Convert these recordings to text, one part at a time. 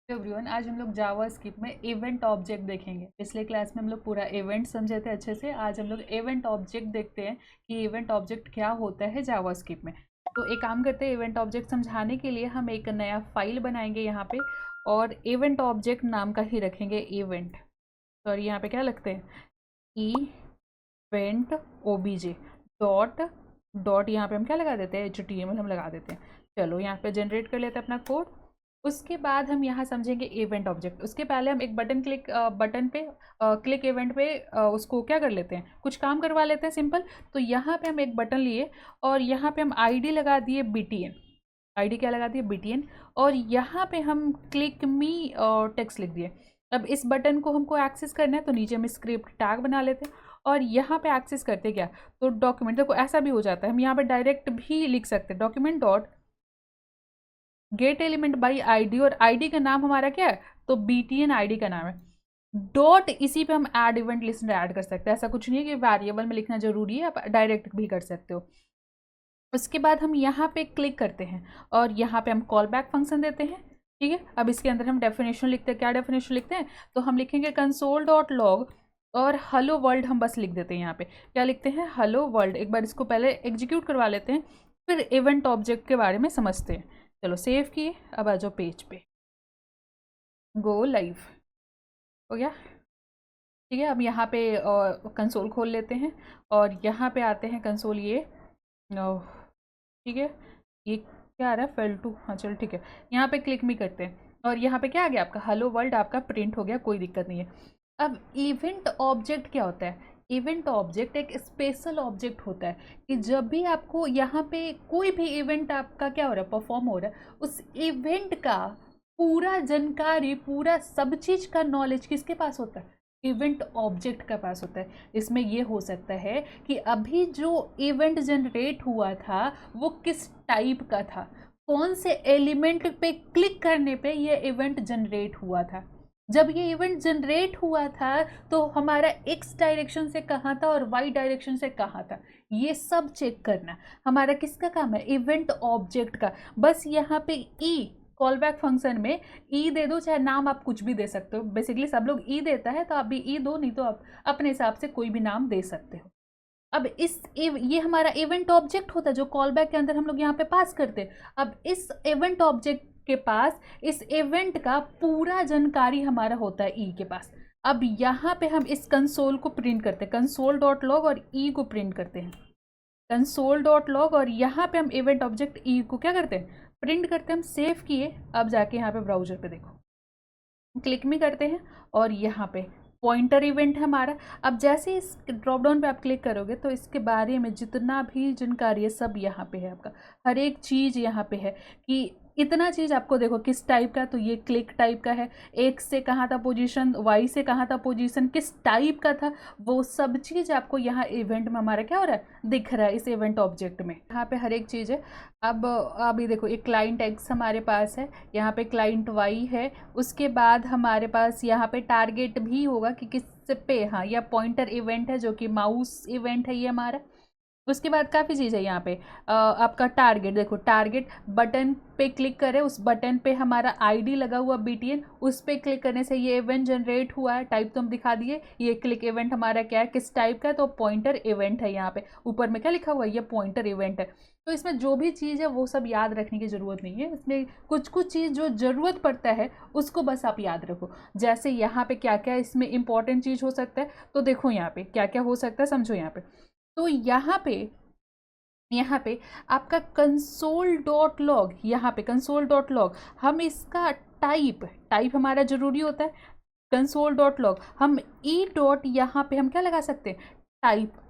Everyone, आज हम लोग जावास्क्रिप्ट में इवेंट ऑब्जेक्ट देखेंगे। पिछले क्लास में हम लोग पूरा इवेंट समझे थे अच्छे से। आज हम लोग इवेंट ऑब्जेक्ट देखते हैं कि इवेंट ऑब्जेक्ट क्या होता है जावास्क्रिप्ट में। तो एक काम करते हैं, इवेंट ऑब्जेक्ट समझाने के लिए हम एक नया फाइल बनाएंगे यहाँ पे, और इवेंट ऑब्जेक्ट नाम का ही रखेंगे इवेंट। सॉरी, यहाँ पे क्या लगते हैं, इवेंट ओबीजे डॉट डॉट यहाँ पे हम क्या लगा देते हैं, HTML हम लगा देते हैं। चलो यहाँ पे जनरेट कर लेते हैं अपना कोड। उसके बाद हम यहाँ समझेंगे इवेंट ऑब्जेक्ट। उसके पहले हम एक बटन पे क्लिक इवेंट पे उसको क्या कर लेते हैं, कुछ काम करवा लेते हैं सिंपल। तो यहाँ पे हम एक बटन लिए और यहाँ पे हम आईडी लगा दिए BTN। आईडी क्या लगा दिए, BTN। और यहाँ पे हम क्लिक मी और टेक्स्ट लिख दिए। अब इस बटन को हमको एक्सेस करना है तो नीचे हम स्क्रिप्ट टैग बना लेते हैं और यहाँ पे एक्सेस करते क्या, तो डॉक्यूमेंट, देखो ऐसा भी हो जाता है, हम यहाँ पे डायरेक्ट भी लिख सकते हैं document dot get element by ID, और आईडी का नाम हमारा क्या है, तो BTN आईडी का नाम है। डॉट इसी पे हम ऐड इवेंट लिस्ट ऐड कर सकते हैं। ऐसा कुछ नहीं है कि वेरिएबल में लिखना जरूरी है, आप डायरेक्ट भी कर सकते हो। उसके बाद हम यहाँ पे क्लिक करते हैं और यहाँ पे हम कॉल बैक फंक्शन देते हैं। ठीक है, अब इसके अंदर हम डेफिनेशन लिखते हैं। क्या डेफिनेशन लिखते हैं, तो हम लिखेंगे कंसोल डॉट लॉग और हेलो वर्ल्ड हम बस लिख देते हैं। यहाँ पे क्या लिखते हैं, हेलो वर्ल्ड। एक बार इसको पहले एग्जीक्यूट करवा लेते हैं, फिर इवेंट ऑब्जेक्ट के बारे में समझते हैं। चलो सेव किए, अब आ जाओ पेज पे, गो लाइव हो गया। ठीक है, अब यहाँ पे कंसोल खोल लेते हैं और यहाँ पे आते हैं कंसोल, ये ठीक है, ये क्या आ रहा है, फेल टू, हाँ चलो ठीक है। यहाँ पे क्लिक भी करते हैं और यहाँ पे क्या आ गया, आपका हेलो वर्ल्ड आपका प्रिंट हो गया, कोई दिक्कत नहीं है। अब इवेंट ऑब्जेक्ट क्या होता है, इवेंट ऑब्जेक्ट एक स्पेशल ऑब्जेक्ट होता है कि जब भी आपको यहाँ पे कोई भी इवेंट आपका क्या हो रहा है, परफॉर्म हो रहा है, उस इवेंट का पूरा जानकारी, पूरा सब चीज का नॉलेज किसके पास होता है, इवेंट ऑब्जेक्ट के पास होता है। इसमें ये हो सकता है कि अभी जो इवेंट जनरेट हुआ था वो किस टाइप का था, कौन से एलिमेंट पे क्लिक करने पे ये इवेंट जनरेट हुआ था। जब ये इवेंट जनरेट हुआ था तो हमारा एक्स डायरेक्शन से कहाँ था और वाई डायरेक्शन से कहाँ था, ये सब चेक करना हमारा किसका काम है, इवेंट ऑब्जेक्ट का। बस यहाँ पे कॉल बैक फंक्शन में दे दो, चाहे नाम आप कुछ भी दे सकते हो। बेसिकली सब लोग देता है तो आप भी दो, नहीं तो आप अपने हिसाब से कोई भी नाम दे सकते हो। अब ये हमारा इवेंट ऑब्जेक्ट होता है जो कॉल बैक के अंदर हम लोग यहाँ पे पास करते हैं। अब इस इवेंट ऑब्जेक्ट के पास इस इवेंट का पूरा जानकारी हमारा होता है के पास। अब यहाँ पे हम इस कंसोल को प्रिंट करते हैं, कंसोल डॉट लॉग और को प्रिंट करते हैं, कंसोल डॉट लॉग, और यहाँ पे हम इवेंट ऑब्जेक्ट को क्या करते हैं, प्रिंट करते हैं। हम सेव किए, अब जाके यहाँ पे ब्राउजर पे देखो, क्लिक भी करते हैं और यहाँ पे पॉइंटर इवेंट है हमारा। अब जैसे इस ड्रॉप डाउन पे आप क्लिक करोगे तो इसके बारे में जितना भी जानकारी है सब यहाँ पे है, आपका हर एक चीज़ यहाँ पे है कि इतना चीज़ आपको देखो किस टाइप का, तो ये क्लिक टाइप का है, एक्स से कहाँ था पोजीशन, वाई से कहाँ था पोजीशन, किस टाइप का था, वो सब चीज़ आपको यहाँ इवेंट में हमारा क्या हो रहा है, दिख रहा है इस इवेंट ऑब्जेक्ट में। यहाँ पे हर एक चीज़ है। अब अभी देखो, एक क्लाइंट एक्स हमारे पास है, यहाँ पे क्लाइंट वाई है, उसके बाद हमारे पास यहाँ पे टारगेट भी होगा कि किस पे, हाँ यह पॉइंटर इवेंट है जो कि माउस इवेंट है ये हमारा। उसके बाद काफ़ी चीज़ है यहाँ पे, आपका टारगेट, देखो टारगेट बटन पे क्लिक करें, उस बटन पे हमारा आईडी लगा हुआ BTN, उस पे क्लिक करने से ये इवेंट जनरेट हुआ है। टाइप तो हम दिखा दिए, ये क्लिक इवेंट हमारा क्या है, किस टाइप का है, तो पॉइंटर इवेंट है। यहाँ पे ऊपर में क्या लिखा हुआ है, ये पॉइंटर इवेंट है। तो इसमें जो भी चीज़ है वो सब याद रखने की ज़रूरत नहीं है, इसमें कुछ कुछ चीज़ जो ज़रूरत पड़ता है उसको बस आप याद रखो। जैसे यहाँ पे क्या क्या इसमें इंपॉर्टेंट चीज़ हो सकता है, तो देखो यहाँ पे क्या क्या हो सकता है, समझो यहाँ पे। तो यहाँ पे आपका कंसोल डॉट लॉग, यहाँ पे कंसोल डॉट लॉग, हम इसका टाइप हमारा जरूरी होता है। कंसोल डॉट लॉग हम डॉट यहाँ पे हम क्या लगा सकते हैं,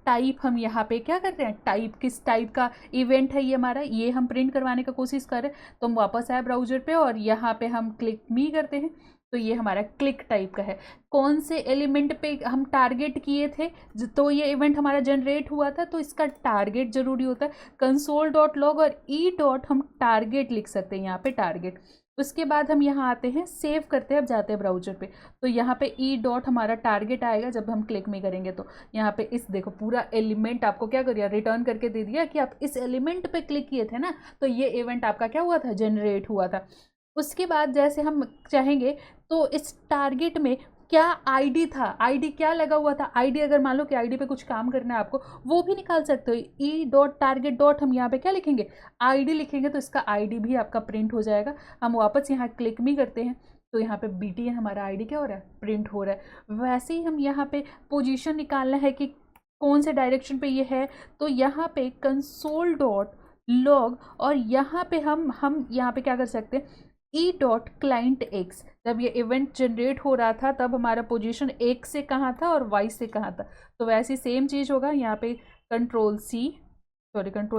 टाइप हम यहाँ पे क्या कर रहे हैं, टाइप किस टाइप का इवेंट है ये हमारा, ये हम प्रिंट करवाने का कोशिश कर रहे हैं। तो हम वापस आए ब्राउजर पे और यहाँ पे हम क्लिक मी करते हैं, तो ये हमारा क्लिक टाइप का है। कौन से एलिमेंट पे हम टारगेट किए थे तो ये इवेंट हमारा जनरेट हुआ था, तो इसका टारगेट जरूरी होता है। कंसोल डॉट लॉग और डॉट हम टारगेट लिख सकते हैं यहाँ पे, टारगेट। उसके बाद हम यहाँ आते हैं, सेव करते हैं, अब जाते हैं ब्राउजर पे, तो यहाँ पे डॉट हमारा टारगेट आएगा जब हम क्लिक में करेंगे। तो यहाँ पे इस देखो पूरा एलिमेंट आपको क्या कर दिया, रिटर्न करके दे दिया कि आप इस एलिमेंट पे क्लिक किए थे ना, तो ये इवेंट आपका क्या हुआ था, जनरेट हुआ था। उसके बाद जैसे हम चाहेंगे तो इस टारगेट में क्या आईडी था, आईडी क्या लगा हुआ था, आईडी अगर मान लो कि आईडी पे कुछ काम करना है आपको, वो भी निकाल सकते हो। ई डॉट टारगेट डॉट हम यहाँ पे क्या लिखेंगे, आईडी लिखेंगे, तो इसका आईडी भी आपका प्रिंट हो जाएगा। हम वापस यहाँ क्लिक भी करते हैं तो यहाँ पे BTN हमारा आईडी क्या हो रहा है, प्रिंट हो रहा है। वैसे ही हम यहाँ पे पोजीशन निकालना है कि कौन से डायरेक्शन पे ये है, तो यहाँ पे कंसोल डॉट लॉग, और यहाँ पे हम यहाँ पे क्या कर सकते हैं, ई डॉट क्लाइंट एक्स। जब ये इवेंट जनरेट हो रहा था तब हमारा पोजीशन एक्स से कहाँ था और वाई से कहाँ था, तो वैसे सेम चीज़ होगा यहाँ पे कंट्रोल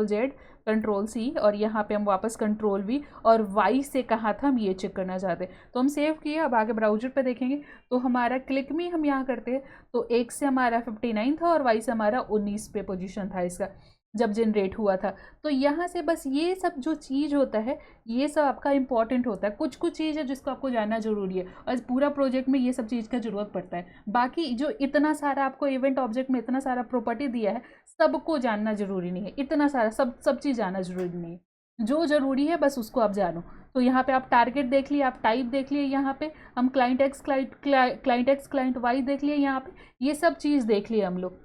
जेड, कंट्रोल सी, और यहाँ पे हम वापस कंट्रोल वी, और वाई से कहाँ था हम ये चेक करना चाहते हैं। तो हम सेव किए, अब आगे ब्राउजर पे देखेंगे तो हमारा क्लिक में हम यहाँ करते हैं तो एक से हमारा 59 था और वाई से हमारा 19 पे पोजीशन था इसका जब जनरेट हुआ था। तो यहाँ से बस ये सब जो चीज़ होता है ये सब आपका इंपॉर्टेंट होता है। कुछ कुछ चीज़ है जिसको आपको जानना ज़रूरी है, और पूरा प्रोजेक्ट में ये सब चीज़ का ज़रूरत पड़ता है। बाकी जो इतना सारा आपको इवेंट ऑब्जेक्ट में इतना सारा प्रॉपर्टी दिया है सबको जानना ज़रूरी नहीं है, इतना सारा सब चीज़ जानना ज़रूरी नहीं है। जो ज़रूरी है बस उसको आप जानो। तो यहाँ पे आप टारगेट देख लिए, आप टाइप देख लिए, यहाँ पे हम क्लाइंट एक्स क्लाइंट वाई देख लिए, यहाँ पे ये सब चीज़ देख लिए हम लोग।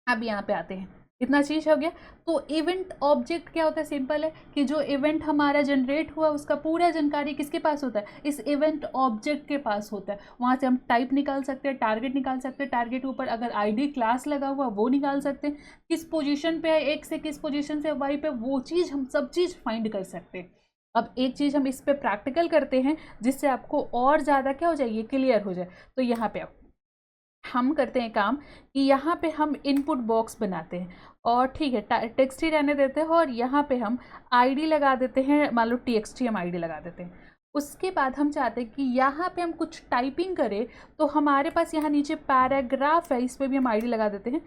अब यहाँ पे आते हैं, इतना चीज हो गया। तो इवेंट ऑब्जेक्ट क्या होता है, सिंपल है कि जो इवेंट हमारा जनरेट हुआ उसका पूरा जानकारी किसके पास होता है, इस इवेंट ऑब्जेक्ट के पास होता है। वहाँ से हम टाइप निकाल सकते हैं, टारगेट निकाल सकते हैं, टारगेट ऊपर अगर आईडी क्लास लगा हुआ वो निकाल सकते हैं, किस पोजीशन पे है एक से किस पोजीशन से वाई पे, वो चीज़ हम सब चीज़ फाइंड कर सकते हैं। अब एक चीज़ हम इस पे प्रैक्टिकल करते हैं जिससे आपको और ज़्यादा क्या हो जाए, ये क्लियर हो जाए। तो यहाँ पे हम करते हैं काम कि यहाँ पे हम इनपुट बॉक्स बनाते हैं, और ठीक है टेक्स्ट ही रहने देते हैं, और यहाँ पे हम आईडी लगा देते हैं, मान लो TXT हम आईडी लगा देते हैं। उसके बाद हम चाहते हैं कि यहाँ पे हम कुछ टाइपिंग करें, तो हमारे पास यहाँ नीचे पैराग्राफ है, इस पर भी हम आईडी लगा देते हैं,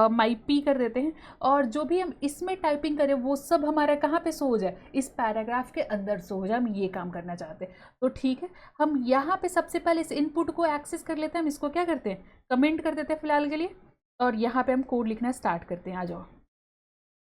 माई पी कर देते हैं, और जो भी हम इसमें टाइपिंग करें वो सब हमारा कहाँ पे शो हो जाए, इस पैराग्राफ के अंदर शो हो जाए। हम ये काम करना चाहते हैं। तो ठीक है, हम यहाँ पे सबसे पहले इस इनपुट को एक्सेस कर लेते हैं। हम इसको क्या करते हैं, कमेंट कर देते हैं फिलहाल के लिए, और यहाँ पे हम कोड लिखना स्टार्ट करते हैं। आ जाओ,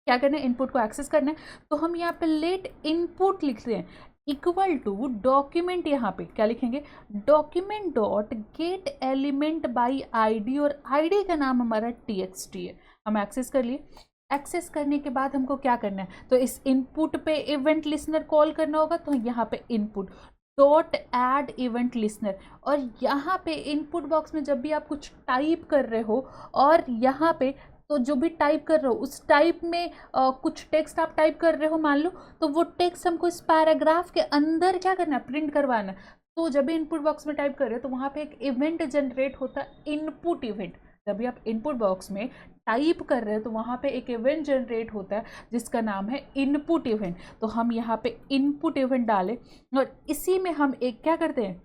क्या करना है, इनपुट को एक्सेस करना है। तो हम यहाँ पे लेट इनपुट लिखते हैं इक्वल टू डॉक्यूमेंट, यहाँ पे क्या लिखेंगे, document dot get element by ID, और आईडी का नाम हमारा TXT है। हम एक्सेस कर लिए। एक्सेस करने के बाद हमको क्या करना है, तो इस इनपुट पे इवेंट लिसनर कॉल करना होगा। तो यहाँ पे input dot add event listener, और यहाँ पे इनपुट बॉक्स में जब भी आप कुछ टाइप कर रहे हो, और यहाँ पे तो जो भी टाइप कर रहे हो उस टाइप में कुछ टेक्स्ट आप टाइप कर रहे हो मान लो, तो वो टेक्स्ट हमको इस पैराग्राफ के अंदर क्या करना है, प्रिंट करवाना है। तो जब भी इनपुट बॉक्स में टाइप कर रहे हो तो वहाँ पे एक इवेंट जनरेट होता है, इनपुट इवेंट। जब भी आप इनपुट बॉक्स में टाइप कर रहे हो तो वहाँ पे एक इवेंट जनरेट होता है जिसका नाम है इनपुट इवेंट। तो हम यहाँ पे इनपुट इवेंट डालें, और इसी में हम एक क्या करते हैं,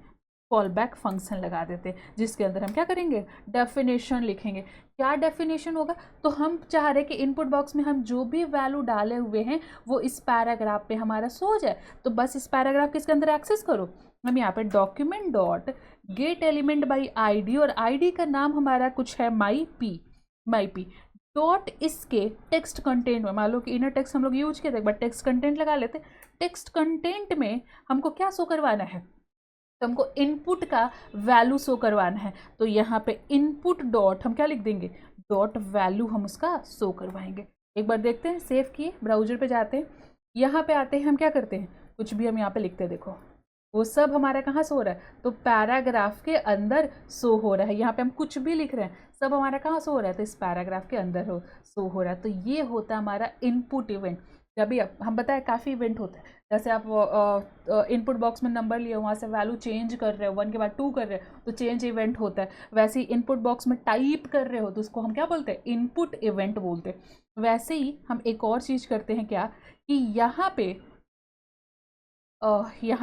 कॉल बैक फंक्शन लगा देते हैं, जिसके अंदर हम क्या करेंगे, डेफिनेशन लिखेंगे। क्या डेफिनेशन होगा, तो हम चाह रहे हैं कि इनपुट बॉक्स में हम जो भी वैल्यू डाले हुए हैं वो इस पैराग्राफ पे हमारा शो हो जाए। तो बस इस पैराग्राफ के इसके अंदर एक्सेस करो। हम यहाँ पे document dot get element by ID, और आईडी का नाम हमारा कुछ है माई पी डॉट इसके टेक्स्ट कंटेंट में, मान लो कि इनर टेक्स्ट हम लोग यूज किए थे, बट टेक्स्ट कंटेंट लगा लेते। टेक्स्ट कंटेंट में हमको क्या शो करवाना है, तो हमको इनपुट का वैल्यू शो करवाना है। तो यहाँ पे इनपुट डॉट हम क्या लिख देंगे, डॉट वैल्यू हम उसका शो करवाएंगे। एक बार देखते हैं, सेव किए, ब्राउजर पे जाते हैं, यहाँ पे आते हैं, हम क्या करते हैं, कुछ भी हम यहाँ पे लिखते हैं, देखो वो सब हमारा कहाँ शो हो रहा है, तो पैराग्राफ के अंदर शो हो रहा है। यहाँ पे हम कुछ भी लिख रहे हैं सब हमारा कहाँ शो हो रहा है, तो इस पैराग्राफ के अंदर शो हो रहा है। तो ये होता है हमारा इनपुट इवेंट। जब भी हम बताए काफ़ी इवेंट होता है, जैसे आप इनपुट बॉक्स में नंबर लिए, वहाँ से वैल्यू चेंज कर रहे हो, 1 के बाद 2 कर रहे हो तो चेंज इवेंट होता है। वैसे ही इनपुट बॉक्स में टाइप कर रहे हो तो उसको हम क्या बोलते हैं, इनपुट इवेंट बोलते हैं। वैसे ही हम एक और चीज़ करते हैं क्या, कि यहाँ पे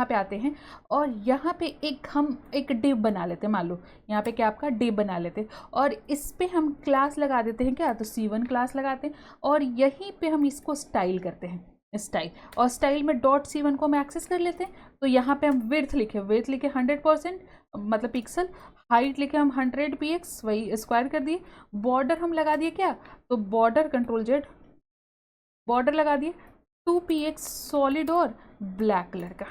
आते हैं, और यहाँ पे हम एक डिव बना लेते हैं। मान लो यहाँ पे क्या आपका डिव बना लेते हैं, और इस पे हम क्लास लगा देते हैं क्या, तो C1 क्लास लगाते हैं, और यहीं पे हम इसको स्टाइल करते हैं, स्टाइल, और स्टाइल में डॉट C1 को हम एक्सेस कर लेते हैं। तो यहाँ पे हम विड्थ लिखे 100% मतलब पिक्सल, हाइट लिखे हम 100 px, वही स्क्वायर कर दिए। बॉर्डर हम लगा दिए क्या, तो बॉर्डर कंट्रोल जेड, बॉर्डर लगा दिए 2px सॉलिड और ब्लैक कलर का।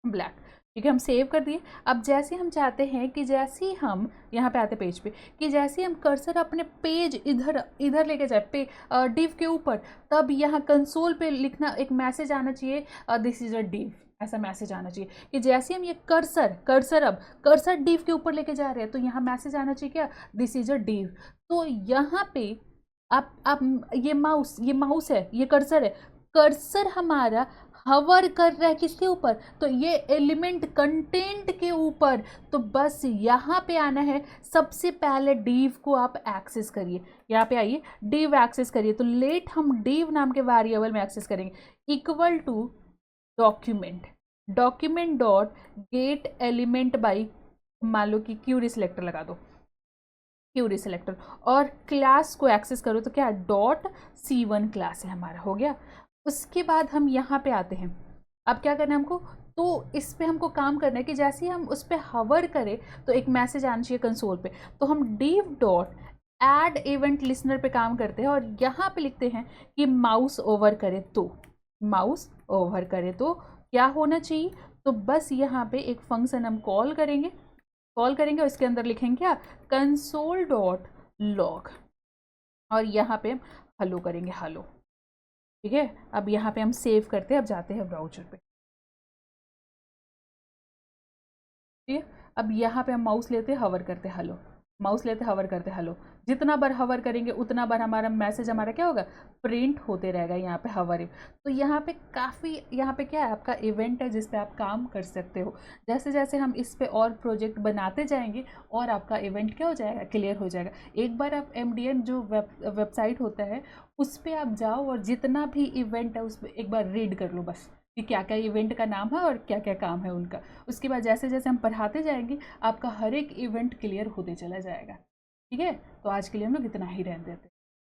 ब्लैक। ठीक है, हम सेव कर दिए। अब जैसे हम चाहते हैं कि जैसे ही हम यहाँ पे आते पेज पे, कि जैसे हम कर्सर अपने पेज इधर इधर लेके जाए डिव के ऊपर, तब यहाँ कंसोल पे लिखना एक मैसेज आना चाहिए, दिस इज अ डिव, ऐसा मैसेज आना चाहिए कि जैसे हम ये कर्सर डिव के ऊपर लेके जा रहे हैं तो यहाँ मैसेज आना चाहिए क्या, दिस इज अ डिव। तो यहाँ पे आप ये माउस है, ये कर्सर है, कर्सर हमारा हवर कर रहा है किसके ऊपर, तो ये एलिमेंट कंटेंट के ऊपर। तो बस यहाँ पे आना है, सबसे पहले डिव को आप एक्सेस करिए, यहाँ पे आइए डिव एक्सेस करिए। तो लेट हम डिव नाम के वेरिएबल में एक्सेस करेंगे, equal to document dot get element by, मान लो कि क्यूरी सिलेक्टर लगा दो, क्यूरी सिलेक्टर, और क्लास को एक्सेस करो तो क्या डॉट C1 क्लास है हमारा, हो गया। उसके बाद हम यहाँ पे आते हैं, अब क्या करना है हमको, तो इस पे हमको काम करना है कि जैसे ही हम उस पर हवर करें तो एक मैसेज आना चाहिए कंसोल पे। तो हम div dot add event listener पे काम करते हैं और यहाँ पे लिखते हैं कि माउस ओवर करे तो, माउस ओवर करे तो क्या होना चाहिए, तो बस यहाँ पे एक फंक्शन हम कॉल करेंगे और इसके अंदर लिखेंगे क्या, कंसोल डॉट लॉग, और यहाँ पे हम हेलो करेंगे, हेलो। ठीक है, अब यहाँ पे हम सेव करते हैं, अब जाते हैं ब्राउज़र पे। ठीक है, अब यहाँ पे हम माउस लेते हवर करते हेलो, माउस लेते हवर करते हेलो, जितना बार हवर करेंगे उतना बार हमारा मैसेज हमारा क्या होगा, प्रिंट होते रहेगा यहाँ पे हवर। तो यहाँ पे काफ़ी, यहाँ पे क्या है, आपका इवेंट है जिस पे आप काम कर सकते हो। जैसे जैसे हम इस पे और प्रोजेक्ट बनाते जाएंगे और आपका इवेंट क्या हो जाएगा, क्लियर हो जाएगा। एक बार आप MDN जो वेबसाइट होता है उस पर आप जाओ और जितना भी इवेंट है उस पर एक बार रीड कर लो बस, कि क्या क्या इवेंट का नाम है और क्या क्या काम है उनका। उसके बाद जैसे जैसे हम पढ़ाते जाएंगे आपका हर एक इवेंट क्लियर होते चला जाएगा। ठीक है, तो आज के लिए हम लोग इतना ही रहने देते हैं।